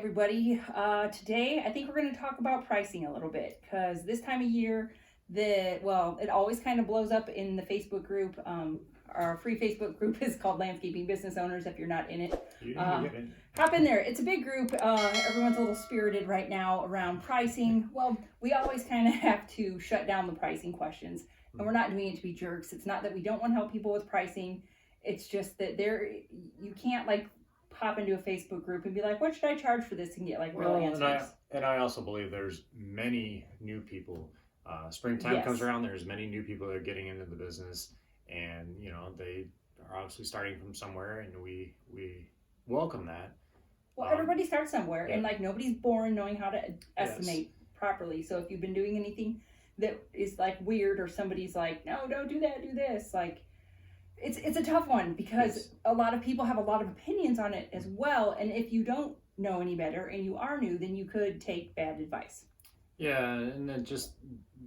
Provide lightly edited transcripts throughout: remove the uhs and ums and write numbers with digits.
everybody. Today, I think we're going to talk about pricing a little bit because this time of year, it always kind of blows up in the Facebook group. Our free Facebook group is called Landscaping Business Owners. If you're not in it, hop in there. It's a big group. Everyone's a little spirited right now around pricing. Well, we always kind of have to shut down the pricing questions, and we're not doing it to be jerks. It's not that we don't want to help people with pricing. It's just that you can't like pop into a Facebook group and be like, what should I charge for this, and get like real answers. And I also believe there's many new people. Springtime comes around, there's many new people that are getting into the business, and they are obviously starting from somewhere, and we welcome that. Well, everybody starts somewhere, and like nobody's born knowing how to estimate properly. So if you've been doing anything that is like weird, or somebody's like, no, don't do that, do this, like it's a tough one because a lot of people have a lot of opinions on it as well. And if you don't know any better and you are new, then you could take bad advice. Yeah, and then just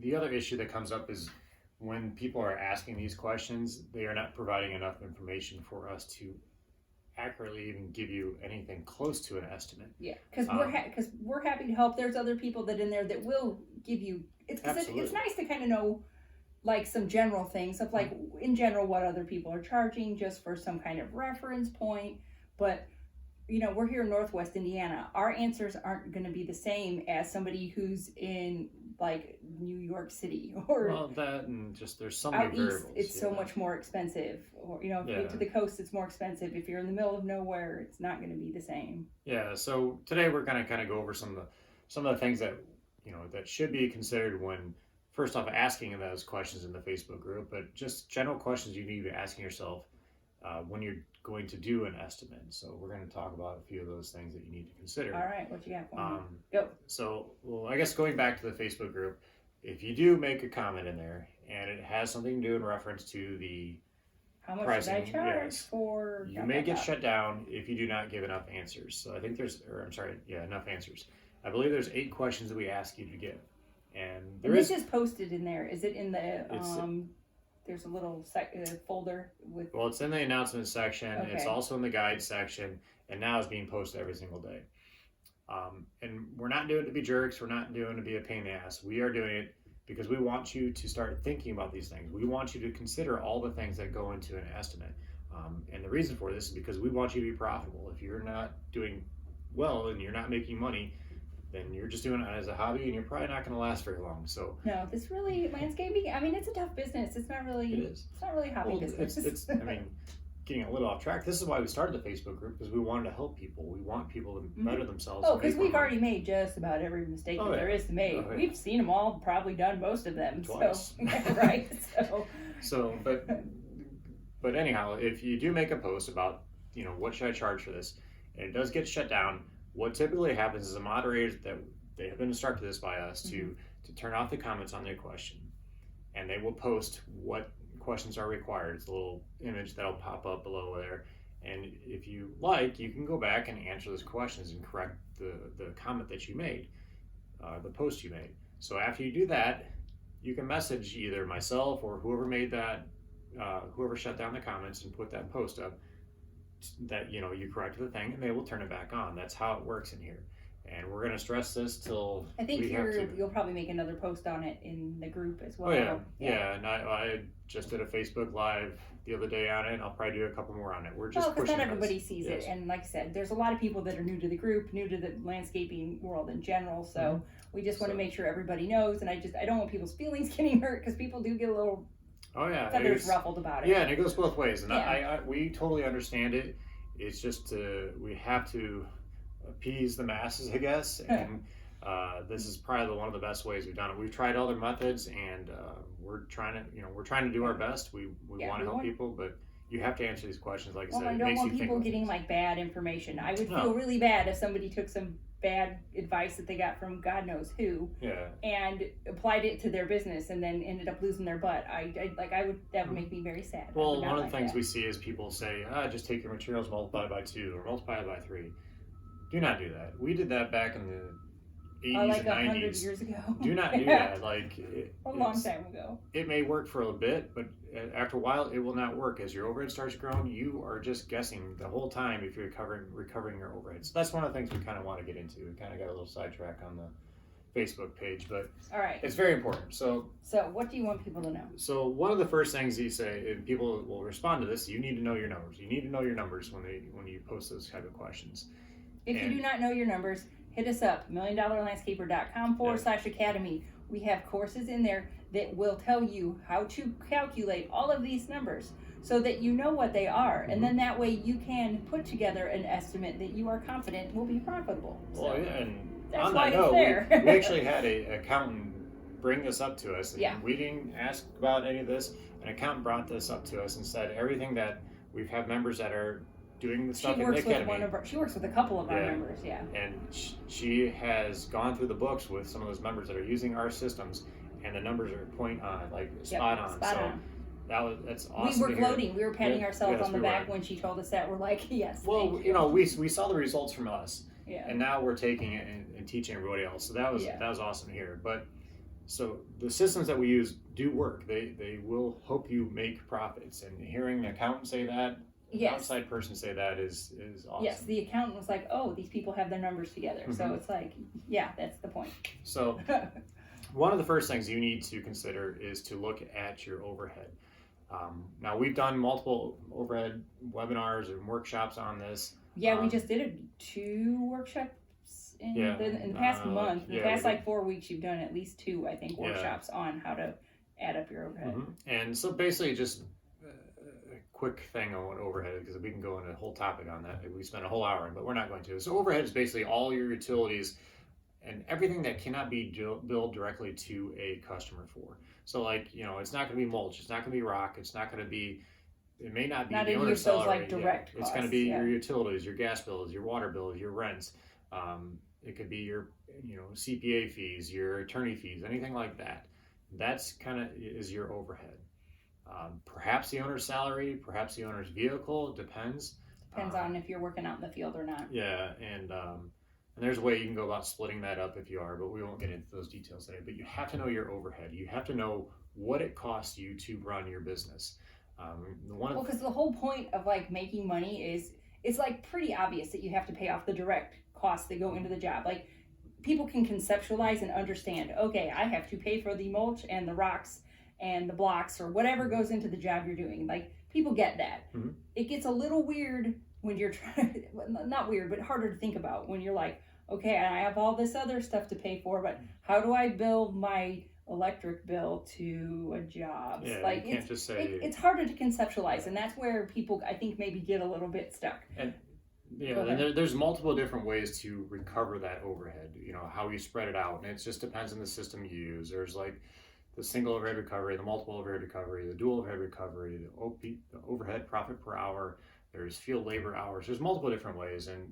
the other issue that comes up is when people are asking these questions, they are not providing enough information for us to accurately even give you anything close to an estimate. Yeah, because we're happy to help. There's other people that in there that will give you. It's nice to kind of know like some general things of like in general what other people are charging just for some kind of reference point. But we're here in Northwest Indiana. Our answers aren't going to be the same as somebody who's in like New York City or that, and just there's so many variables. It's so much more expensive. Or if you get to the coast, it's more expensive. If you're in the middle of nowhere, it's not going to be the same. Yeah. So today we're going to kind of go over some of the things that that should be considered when first off asking those questions in the Facebook group, but just general questions you need to be asking yourself when you're going to do an estimate. So we're going to talk about a few of those things that you need to consider. All right, what you got for me? Go. So, I guess going back to the Facebook group, if you do make a comment in there and it has something to do in reference to the how much pricing, should I charge for? You may get shut down if you do not give enough answers. So I think enough answers. I believe there's 8 questions that we ask you to give. And this is posted in there. Is it in the there's a little folder with... Well, it's in the announcement section. Okay. It's also in the guide section, and now it's being posted every single day. And we're not doing it to be jerks. We're not doing it to be a pain in the ass. We are doing it because we want you to start thinking about these things. We want you to consider all the things that go into an estimate. And the reason for this is because we want you to be profitable. If you're not doing well and you're not making money, then you're just doing it as a hobby, and you're probably not going to last very long. So no, this really landscaping. I mean, it's a tough business. It's not really. It is. It's not really a hobby business. Getting a little off track. This is why we started the Facebook group, because we wanted to help people. We want people to better themselves. Oh, because we've already made just about every mistake that there is to make. Oh, yeah. We've seen them all. Probably done most of them. Twice. So, right. But anyhow, if you do make a post about what should I charge for this, and it does get shut down. What typically happens is the moderators they have been instructed this by us to turn off the comments on their question, and they will post what questions are required. It's a little image that'll pop up below there, and if you like, you can go back and answer those questions and correct the comment that you made, the post you made. So after you do that, you can message either myself or whoever made that, whoever shut down the comments and put that post up, that you corrected the thing, and they will turn it back on. That's how it works in here, and we're going to stress this till I think you'll probably make another post on it in the group as well. Oh yeah. And I just did a Facebook Live the other day on it, and I'll probably do a couple more on it. We're just because not everybody sees it, and like I said, there's a lot of people that are new to the group, new to the landscaping world in general. So we just want to make sure everybody knows, and I don't want people's feelings getting hurt, because people do get a little feathers ruffled about it. Yeah, and it goes both ways, and we totally understand it. It's just we have to appease the masses, I guess, and this is probably one of the best ways we've done it. We've tried other methods, and we're trying to do our best. We want to help people, but you have to answer these questions. Like I said, I don't want people getting like bad information. I would feel really bad if somebody took some bad advice that they got from God knows who, and applied it to their business and then ended up losing their butt. That would make me very sad. Well, one of the things we see is people say, just take your materials, multiply by 2 or multiply by 3. Do not do that. We did that back in the 80s like and 100 90s. years ago. Do not do that. Like a long time ago. It may work for a bit, but after a while, it will not work. As your overhead starts growing, you are just guessing the whole time if you're recovering your overhead. So that's one of the things we kind of want to get into. We kind of got a little sidetrack on the Facebook page, but all right, it's very important. So what do you want people to know? So one of the first things you say, and people will respond to this, you need to know your numbers. You need to know your numbers when you post those type of questions. If you do not know your numbers, hit us up, milliondollarlandscaper.com/academy. We have courses in there that will tell you how to calculate all of these numbers so that you know what they are. And then that way you can put together an estimate that you are confident will be profitable. Well, yeah, and that's on why that note, it's there. we actually had an accountant bring this up to us. And yeah. We didn't ask about any of this. An accountant brought this up to us and said everything that we've had members that are doing the stuff in the academy. She works with a couple of our members, And she has gone through the books with some of those members that are using our systems, and the numbers are point on, like spot on. That's awesome. We were gloating. We were patting ourselves on the back when she told us that. We're like, yes. Well, we saw the results from us, and now we're taking it and teaching everybody else. So that was awesome to hear. But so the systems that we use do work. They will help you make profits. And hearing an accountant say that, an outside person say that is awesome. Yes, the accountant was like, oh, these people have their numbers together. So it's like, yeah, that's the point. So one of the first things you need to consider is to look at your overhead. Now, we've done multiple overhead webinars and workshops on this. Yeah, we just did 2 workshops in the past month. In the past 4 weeks, you've done at least 2, I think, workshops on how to add up your overhead. And so basically just quick thing on what overhead is, because we can go into a whole topic on that. We spend a whole hour on, but we're not going to. So overhead is basically all your utilities and everything that cannot be billed directly to a customer for. So it's not going to be mulch, it's not going to be rock, it may not be the owner's salary. Like direct costs, it's going to be your utilities, your gas bills, your water bills, your rents. It could be your CPA fees, your attorney fees, anything like that. That's kind of is your overhead. Perhaps the owner's salary, perhaps the owner's vehicle, it depends. Depends on if you're working out in the field or not. Yeah, and there's a way you can go about splitting that up if you are, but we won't get into those details today. But you have to know your overhead. You have to know what it costs you to run your business. Because the whole point of making money is, it's pretty obvious that you have to pay off the direct costs that go into the job. People can conceptualize and understand, okay, I have to pay for the mulch and the rocks and the blocks or whatever goes into the job you're doing. People get that. It gets a little weird when you're trying, not weird, but harder to think about when you're like, okay, I have all this other stuff to pay for, but how do I bill my electric bill to a job? Yeah, you can't just say... It's harder to conceptualize, and that's where people, I think, maybe get a little bit stuck. And there's multiple different ways to recover that overhead, how you spread it out, and it just depends on the system you use. There's the single overhead recovery, the multiple overhead recovery, the dual overhead recovery, the overhead profit per hour, there's field labor hours. There's multiple different ways, and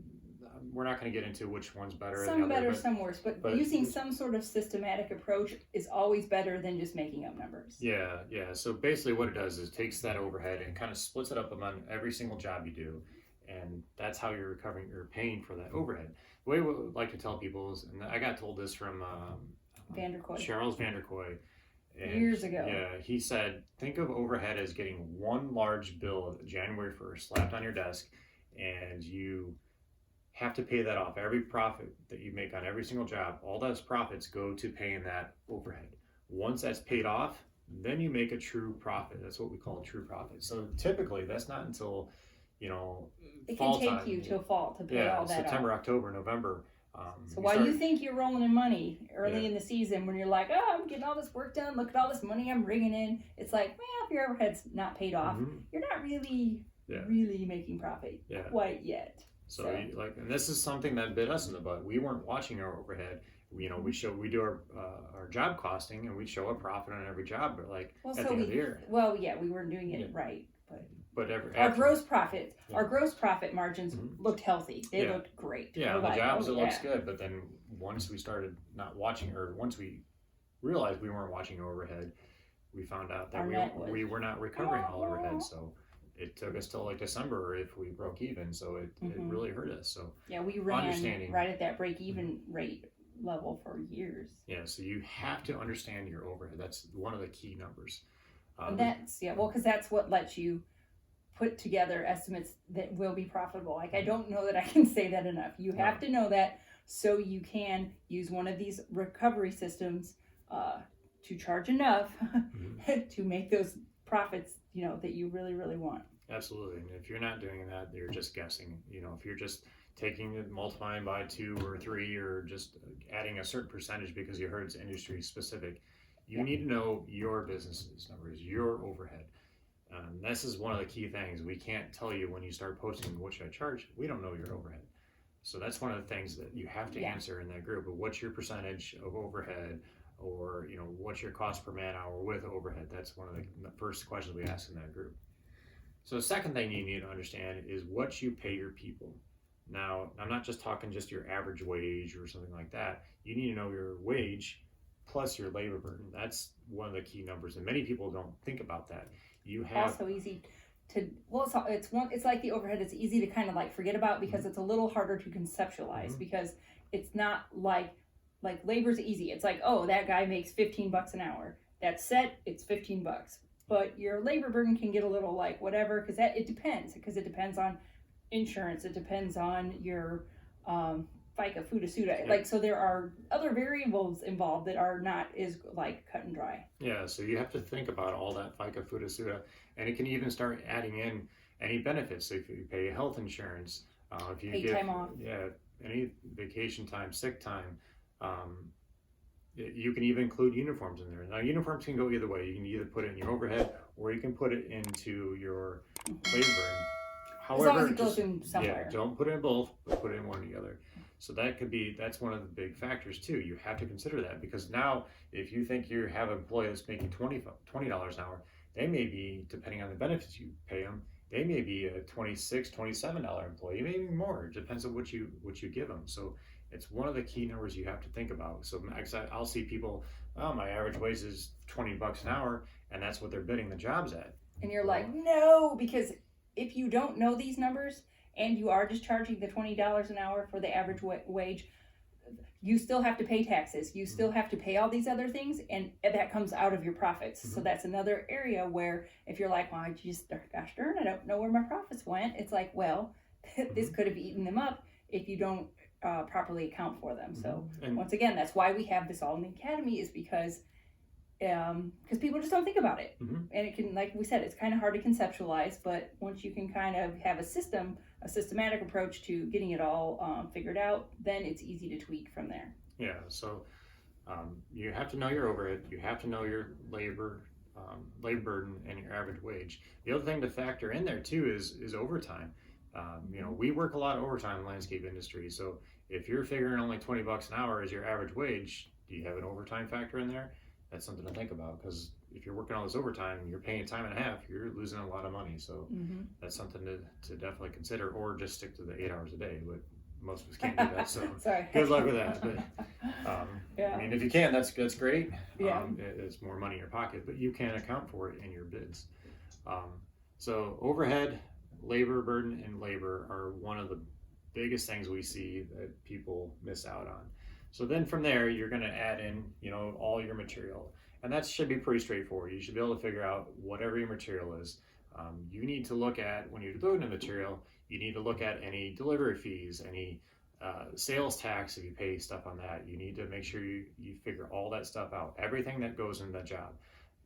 we're not going to get into which one's better. Some better, some worse, but using some sort of systematic approach is always better than just making up numbers. Yeah. So basically what it does is it takes that overhead and kind of splits it up among every single job you do, and that's how you're paying for that overhead. The way we like to tell people is, and I got told this from Charles Vanderkoy, years ago. Yeah, he said, think of overhead as getting one large bill January 1st slapped on your desk, and you have to pay that off. Every profit that you make on every single job, all those profits go to paying that overhead. Once that's paid off, then you make a true profit. That's what we call a true profit. So typically, that's not until, it fall can take time. You till fall to pay all that September, off. October, November. So while you think you're rolling in money early in the season, when you're like, oh, I'm getting all this work done, look at all this money I'm bringing in, it's like, well, if your overhead's not paid off, you're not really making profit quite yet. So and this is something that bit us in the butt. We weren't watching our overhead. We do our job costing, and we show a profit on every job, but at the end of the year. Well, we weren't doing it right, but our gross profit margins looked healthy. They looked great. Yeah, on the jobs it looks good, but then once we started not watching, or once we realized we weren't watching overhead, we found out that we were not recovering all overhead. So it took us till December if we broke even. So it really hurt us. So we ran right at that break even rate level for years. Yeah, so you have to understand your overhead. That's one of the key numbers. And that's, yeah, well, because that's what lets you put together estimates that will be profitable. Like, I don't know that I can say that enough. You have to know that so you can use one of these recovery systems to charge enough to make those profits, that you really, really want. Absolutely. And if you're not doing that, you're just guessing. If you're just taking it, multiplying by 2 or 3, or just adding a certain percentage because you heard it's industry specific, you need to know your business's numbers, your overhead. This is one of the key things. We can't tell you when you start posting, what should I charge? We don't know your overhead. So that's one of the things that you have to answer in that group. But what's your percentage of overhead? Or, what's your cost per man hour with overhead? That's one of the first questions we ask in that group. So the second thing you need to understand is what you pay your people. Now, I'm not just talking just your average wage or something like that. You need to know your wage plus your labor burden. That's one of the key numbers, and many people don't think about that. You have also easy to, well, it's like the overhead. It's easy to kind of like forget about because it's a little harder to conceptualize because it's not like labor's easy. It's like, oh, that guy makes $15 an hour. That's set. It's $15. But your labor burden can get a little like whatever because it depends on insurance. It depends on your FICA, FUTA. Like, so there are other variables involved that are not as like cut and dry. Yeah, so you have to think about all that FICA, FUTA, and it can even start adding in any benefits. So if you pay health insurance, if you pay time off, any vacation time, sick time. You can even include uniforms in there. Now, uniforms can go either way. You can either put it in your overhead or you can put it into your labor burden. However, as long as it goes in somewhere. Yeah, don't put it in both, but put it in one or the other. So that's one of the big factors too. You have to consider that because now if you think you have an employee that's making $20 an hour, they may be, depending on the benefits you pay them, they may be a $26, $27 employee, maybe more. It depends on what you give them. So it's one of the key numbers you have to think about. So I'll see people, my average wage is $20 an hour, and that's what they're bidding the jobs at. And you're like, no, because if you don't know these numbers and you are just charging the $20 an hour for the average wage, you still have to pay taxes. You still have to pay all these other things, and that comes out of your profits. So that's another area where if you're like, well, gosh darn, I don't know where my profits went. It's like, well, this could have eaten them up if you don't properly account for them. So once again, that's why we have this all in the academy, is because people just don't think about it. And it can, like we said, it's kind of hard to conceptualize, but once you can kind of have a systematic approach to getting it all figured out, then it's easy to tweak from there. Yeah, so you have to know your overhead, you have to know your labor burden and your average wage. The other thing to factor in there too is overtime. We work a lot of overtime in the landscape industry, so if you're figuring only $20 an hour as your average wage, do you have an overtime factor in there? That's something to think about, because if you're working all this overtime and you're paying time and a half, you're losing a lot of money. So that's something to definitely consider, or just stick to the 8 hours a day. But most of us can't do that, so good luck with that. But I mean, if you can, that's great. It's more money in your pocket, but you can account for it in your bids. So overhead, labor burden, and labor are one of the biggest things we see that people miss out on. So then from there, you're going to add in, all your material. And that should be pretty straightforward. You should be able to figure out whatever your material is. You need to look at, when you're loading the material, you need to look at any delivery fees, any sales tax if you pay stuff on that. You need to make sure you figure all that stuff out, everything that goes into that job.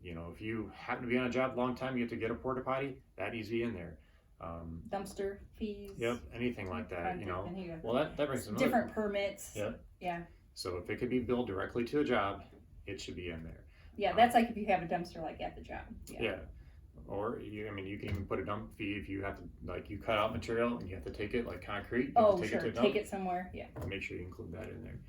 If you happen to be on a job a long time, you have to get a porta potty, that needs to be in there. Dumpster fees. Yep, anything like that, Well, that brings some different permits. Yep. Yeah. So if it could be billed directly to a job, it should be in there. Yeah, that's like if you have a dumpster like at the job. Yeah. Or you can even put a dump fee if you have to, like, you cut out material and you have to take it, like concrete. Take it somewhere. Yeah. Make sure you include that in there.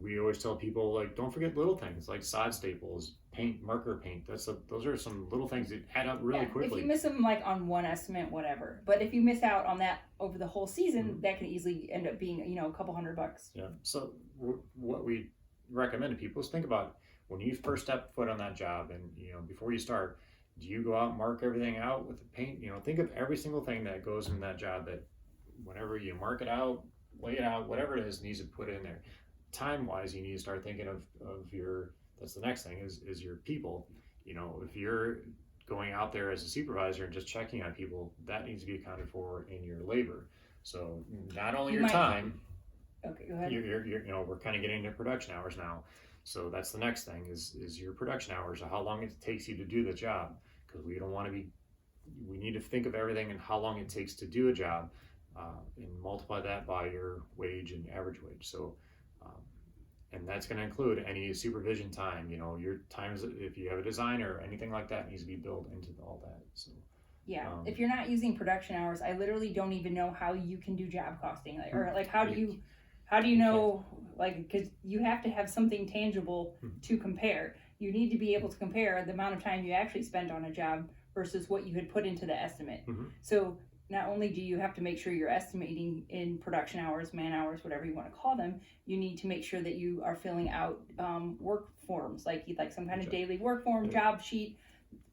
We always tell people, like, don't forget little things like sod staples, paint, marker paint. Those are some little things that add up really quickly. If you miss them like on one estimate, whatever. But if you miss out on that over the whole season, that can easily end up being, a couple $100. Yeah. So what we recommend to people is think about when you first step foot on that job, and before you start, do you go out and mark everything out with the paint? Think of every single thing that goes in that job, that whenever you mark it out, lay it out, whatever it is, needs to put in there. time wise, you need to start thinking of your, that's the next thing is your people. If you're going out there as a supervisor and just checking on people, that needs to be accounted for in your labor. So not only your time. Okay, go ahead. We're kind of getting into production hours now. So that's the next thing is your production hours, or how long it takes you to do the job. Because we need to think of everything and how long it takes to do a job, and multiply that by your wage and average wage. So, and that's going to include any supervision time. Your times, if you have a designer or anything like that, needs to be built into all that. So. Yeah, if you're not using production hours, I literally don't even know how you can do job costing, how do you know, because you have to have something tangible to compare. You need to be able to compare the amount of time you actually spend on a job versus what you had put into the estimate. So not only do you have to make sure you're estimating in production hours, man hours, whatever you want to call them, you need to make sure that you are filling out work forms, like some kind of daily work form, job sheet,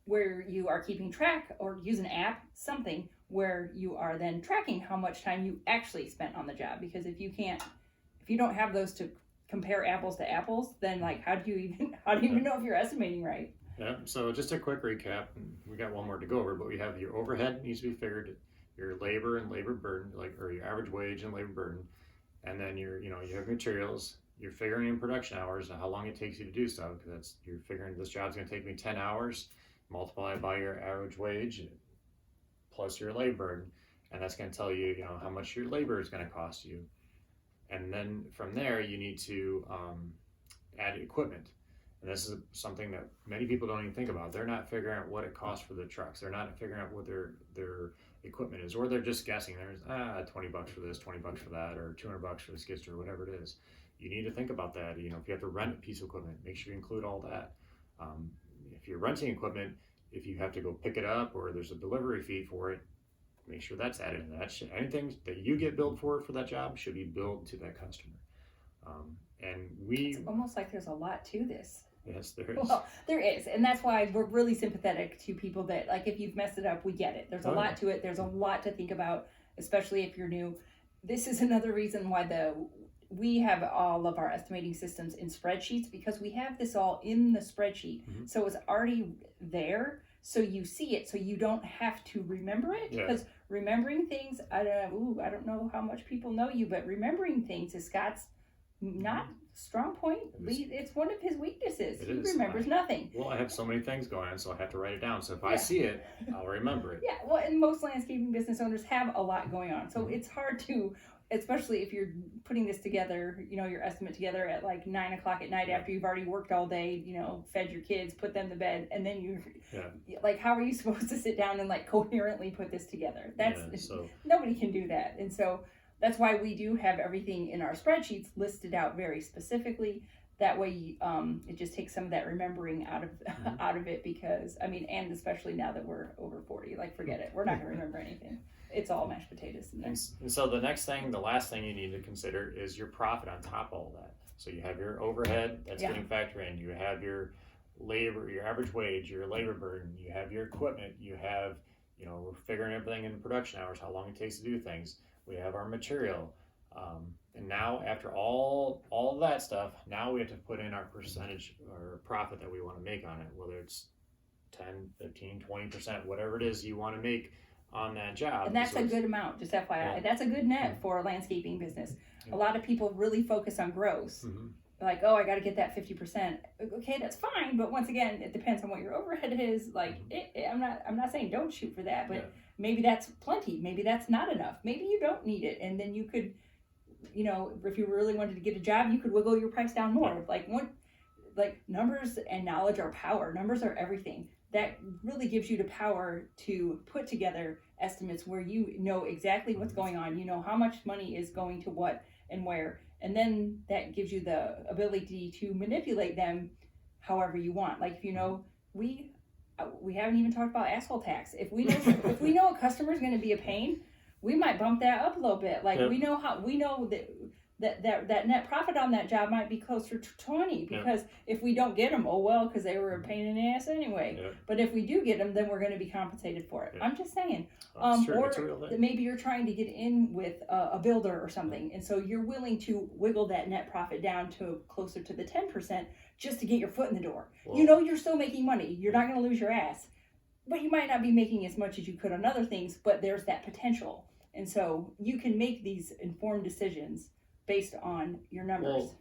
where you are keeping track, or use an app, something where you are then tracking how much time you actually spent on the job. Because if you don't have those to compare apples to apples, then how do you even know if you're estimating right? Yeah. So just a quick recap, and we got one more to go over, but we have your overhead needs to be figured, your labor and labor burden, or your average wage and labor burden, and then you have materials. You're figuring in production hours and how long it takes you to do stuff, because you're figuring this job's going to take me 10 hours, multiply by your average wage plus your labor, and that's going to tell you, how much your labor is going to cost you. And then from there, you need to add equipment. And this is something that many people don't even think about. They're not figuring out what it costs for the trucks. They're not figuring out what their equipment is, or they're just guessing. There's $20 for this, $20 for that, or $200 for the skid steer, whatever it is. You need to think about that. If you have to rent a piece of equipment, make sure you include all that. If you're renting equipment, if you have to go pick it up or there's a delivery fee for it, make sure that's added in. Anything that you get billed for that job should be billed to that customer. It's almost like there's a lot to this. Yes, there is. Well, there is, and that's why we're really sympathetic to people that, if you've messed it up, we get it. There's a lot to it. There's a lot to think about, especially if you're new. This is another reason why we have all of our estimating systems in spreadsheets, because we have this all in the spreadsheet. So it's already there, so you see it, so you don't have to remember it. Because remembering things, I don't know how much people know you, but remembering things is Scott's not strong point. It's one of his weaknesses. He remembers nothing. Well, I have so many things going on, so I have to write it down. So if I see it, I'll remember it. Yeah, well, and most landscaping business owners have a lot going on. So it's hard to, especially if you're putting this together, your estimate together at 9 o'clock at night after you've already worked all day, fed your kids, put them to bed, and then how are you supposed to sit down and coherently put this together? Nobody can do that. And so that's why we do have everything in our spreadsheets listed out very specifically. That way, it just takes some of that remembering out of it, because and especially now that we're over 40, forget it. We're not going to remember anything. It's all mashed potatoes. And so the last thing you need to consider is your profit on top of all that. So you have your overhead that's getting factored in. You have your labor, your average wage, your labor burden. You have your equipment. You have, we're figuring everything in production hours, how long it takes to do things. We have our material. And now after all of that stuff, now we have to put in our percentage or profit that we want to make on it, whether it's 10, 15, 20%, whatever it is you want to make on that job. And that's a good amount, just FYI. That's a good net for a landscaping business. A lot of people really focus on gross. I got to get that 50%. Okay, that's fine, but once again, it depends on what your overhead is. I'm not saying don't shoot for that, but maybe that's plenty. Maybe that's not enough. Maybe you don't need it, and then you could, if you really wanted to get a job, you could wiggle your price down more. Numbers and knowledge are power. Numbers are everything. That really gives you the power to put together estimates where you know exactly what's going on. You know how much money is going to what and where. And then that gives you the ability to manipulate them however you want. We haven't even talked about asphalt tax. If we know a customer is going to be a pain, we might bump that up a little bit. We know that that net profit on that job might be closer to 20, because if we don't get them, oh well, because they were a pain in the ass anyway. But if we do get them, then we're going to be compensated for it. I'm just saying. Or maybe you're trying to get in with a builder or something, and so you're willing to wiggle that net profit down to closer to the 10% just to get your foot in the door. Well, you're still making money. You're not going to lose your ass, but you might not be making as much as you could on other things, but there's that potential. And so you can make these informed decisions based on your numbers. Well,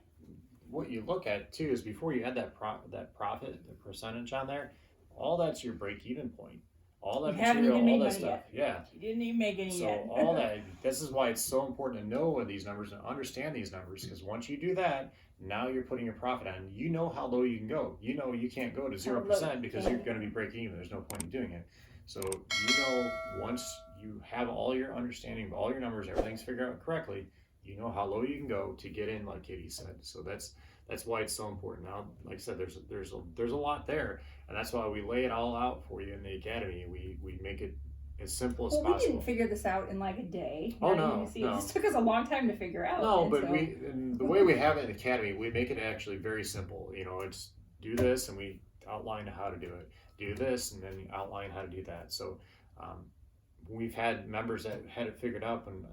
what you look at too is before you add that profit, the percentage on there, all that's your break-even point. All that material, all that stuff. Yet. You didn't even make any yet. So all that. This is why it's so important to know these numbers and understand these numbers, because once you do that, now you're putting your profit on. You know how low you can go. You know you can't go to 0% because you're going to be breaking even. There's no point in doing it. So once you have all your understanding of all your numbers, everything's figured out correctly, you know how low you can go to get in, like Katie said. So that's why it's so important. Now, like I said, there's a lot there, and that's why we lay it all out for you in the academy. We make it as simple as possible. We didn't figure this out in like a day. Oh no, It just took us a long time to figure out. No, but the way we have it in the academy, we make it actually very simple. It's do this, and we outline how to do it. Do this, and then outline how to do that. So we've had members that had it figured out in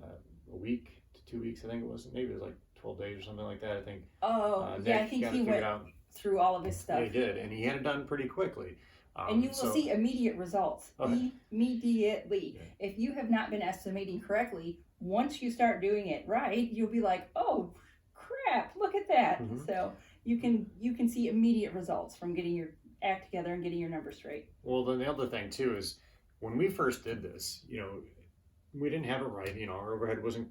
a week to 2 weeks. I think it was. Maybe it was like 12 days or something like that. I think. Oh, I think he went through all of his stuff. Yeah, he did, and he had it done pretty quickly. And you will see immediate results. Immediately. Yeah. If you have not been estimating correctly, once you start doing it right, you'll be like, oh crap, look at that. Mm-hmm. So you can see immediate results from getting your act together and getting your numbers straight. Well, then the other thing too is when we first did this, we didn't have it right. Our overhead wasn't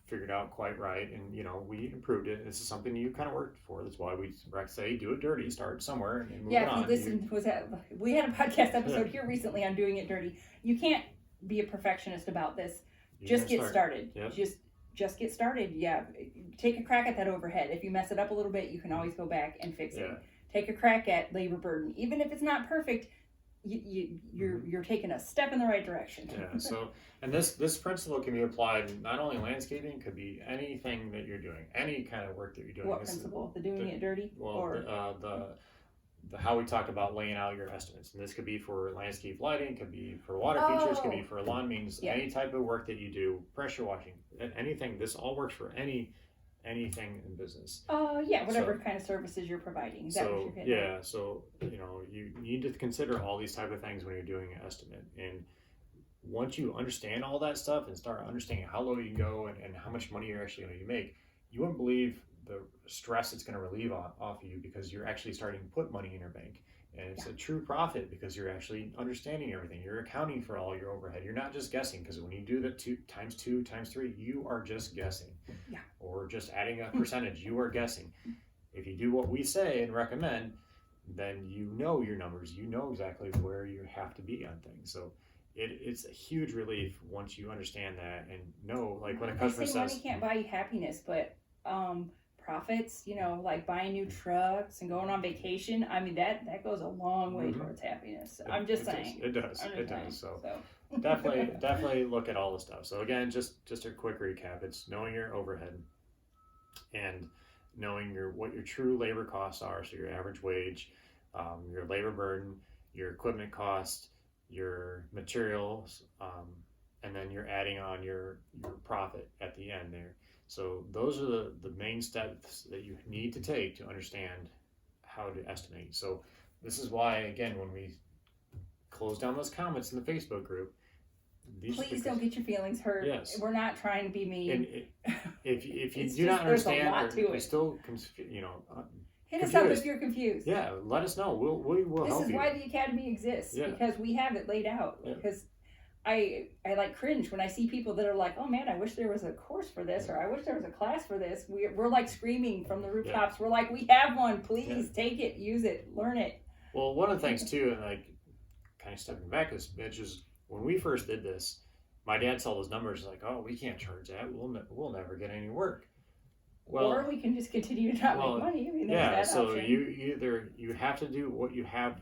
figured out quite right, and we improved it. This is something you kind of worked for. That's why we say do it dirty, start somewhere, and move on. If you listened, we had a podcast episode here recently on doing it dirty. You can't be a perfectionist about this. Just get started. Yep. Just get started. Yeah, take a crack at that overhead. If you mess it up a little bit, you can always go back and fix it. Take a crack at labor burden, even if it's not perfect. You're taking a step in the right direction. Yeah. So, and this principle can be applied not only in landscaping, could be anything that you're doing, any kind of work that you're doing. What principle? The doing it dirty? Well, the how we talked about laying out your estimates, and this could be for landscape lighting, could be for water features, could be for lawn maintenance, any type of work that you do, pressure washing, anything. This all works for anything in business. Whatever kind of services you're providing. Is that what you're getting at? So you need to consider all these type of things when you're doing an estimate. And once you understand all that stuff and start understanding how low you can go and how much money you're actually going to make, you wouldn't believe the stress it's going to relieve off of you, because you're actually starting to put money in your bank. And it's a true profit because you're actually understanding everything. You're accounting for all your overhead. You're not just guessing, because when you do the 2 times 2 times 3, you are just guessing. Yeah. Or just adding a percentage, you are guessing. If you do what we say and recommend, then you know your numbers. You know exactly where you have to be on things. So it's a huge relief once you understand that and know, like when a customer says money can't buy you happiness, but profits, like buying new trucks and going on vacation, I mean that goes a long way towards happiness. I'm just saying. It does. So definitely look at all the stuff. So again, just a quick recap. It's knowing your overhead and knowing what your true labor costs are. So your average wage, your labor burden, your equipment cost, your materials, and then you're adding on your profit at the end there. So those are the main steps that you need to take to understand how to estimate. So this is why, again, when we close down those comments in the Facebook group, please don't get your feelings hurt. Yes. We're not trying to be mean. And if you do not understand, or still, hit us up if you're confused. Yeah, let us know. We will help you. This is why the Academy exists, because we have it laid out. Yeah. Because I like cringe when I see people that are like, oh man, I wish there was a course for this, or I wish there was a class for this. We're like screaming from the rooftops. Yeah. We're like, we have one. Please take it, use it, learn it. Well, one of the things too, and like kind of stepping back a bit, is when we first did this, my dad saw those numbers like, oh, we can't charge that. We'll never get any work. Well, or we can just continue to not make money. I mean, there's that option. you have to do what you have,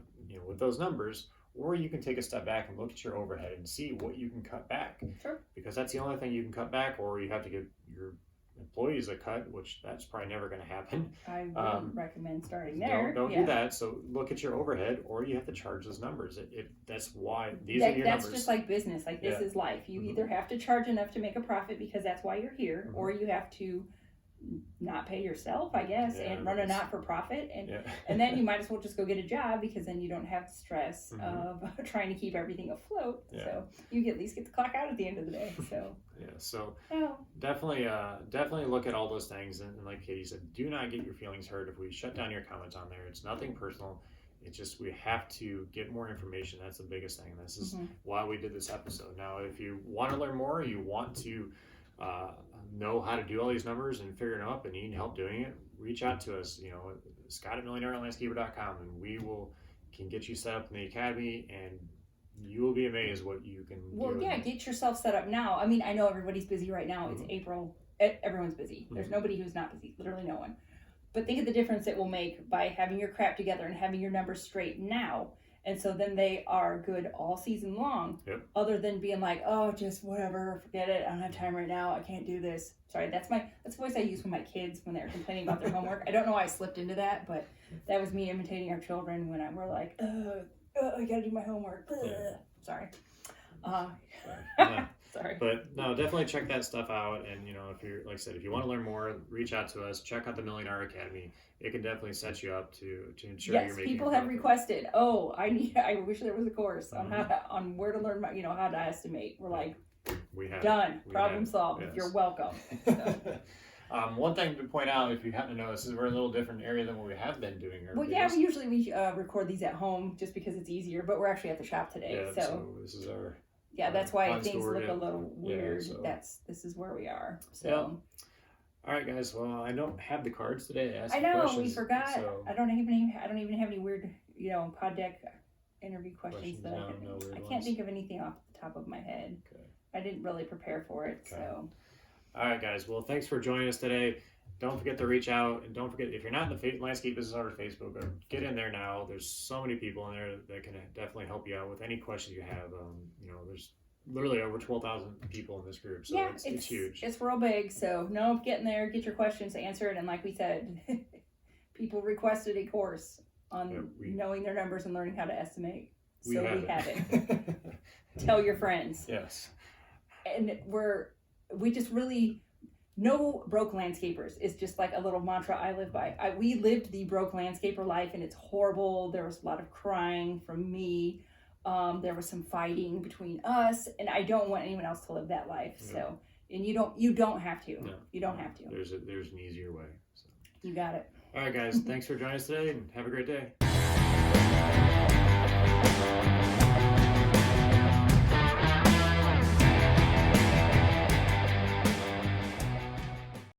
with those numbers, or you can take a step back and look at your overhead and see what you can cut back. Sure. Because that's the only thing you can cut back, or you have to get your employees a cut, which that's probably never going to happen. I wouldn't recommend starting there. Don't do that. So look at your overhead, or you have to charge those numbers. That's why these are your that's numbers. Just like business. Like this is life. You either have to charge enough to make a profit because that's why you're here, or you have to not pay yourself, I guess, and run a not-for-profit, and then you might as well just go get a job, because then you don't have the stress of trying to keep everything afloat. So you at least get to clock out at the end of the day. So so definitely look at all those things, and like Katie said, do not get your feelings hurt if we shut down your comments on there. It's nothing personal. It's just we have to get more information. That's the biggest thing. This is why we did this episode. Now, if you want to learn more, you want to know how to do all these numbers and figure it out, and you need help doing it, reach out to us, Scott at MillionaireLandscaper.com, and we can get you set up in the academy, and you will be amazed what you can do. Get yourself set up now. I mean, I know everybody's busy right now. It's April. Everyone's busy. There's nobody who's not busy. Literally no one. But think of the difference it will make by having your crap together and having your numbers straight now. And so then they are good all season long, other than being like, oh, just whatever, forget it. I don't have time right now. I can't do this. Sorry, that's the voice I use with my kids when they're complaining about their homework. I don't know why I slipped into that, but that was me imitating our children when we're like, I gotta do my homework. Sorry. Sorry. But no, definitely check that stuff out. And if you're, like I said, if you want to learn more, reach out to us. Check out the Millionaire Academy. It can definitely set you up to ensure you're making. Yes, people have requested. Oh, I wish there was a course on on where to learn, how to estimate. We're like, we have done. Problem solved. Yes. You're welcome. So. One thing to point out, if you happen to notice, is we're a little different area than what we have been doing. We usually record these at home just because it's easier, but we're actually at the shop today. Yeah, so this is our. Yeah, that's why things look a little weird. This is where we are. So. All right, guys. Well, I don't have the cards today to ask I know questions, we forgot. So. I don't even have any weird, pod deck interview questions that I can't think of anything off the top of my head. Okay. I didn't really prepare for it. Okay. So. All right, guys. Well, thanks for joining us today. Don't forget to reach out, and don't forget, if you're not in the Landscape Business Owner Facebook, get in there now. There's so many people in there that can definitely help you out with any questions you have. There's literally over 12,000 people in this group, so it's huge. It's real big, so get in there, get your questions answered, and like we said, people requested a course on knowing their numbers and learning how to estimate. We have it. Tell your friends. Yes. And we just really. No broke landscapers is just like a little mantra I live by. We lived the broke landscaper life, and it's horrible. There was a lot of crying from me. There was some fighting between us, and I don't want anyone else to live that life. No. So, and you don't have to. No. You don't have to. There's an easier way. So. You got it. All right, guys. Thanks for joining us today, and have a great day.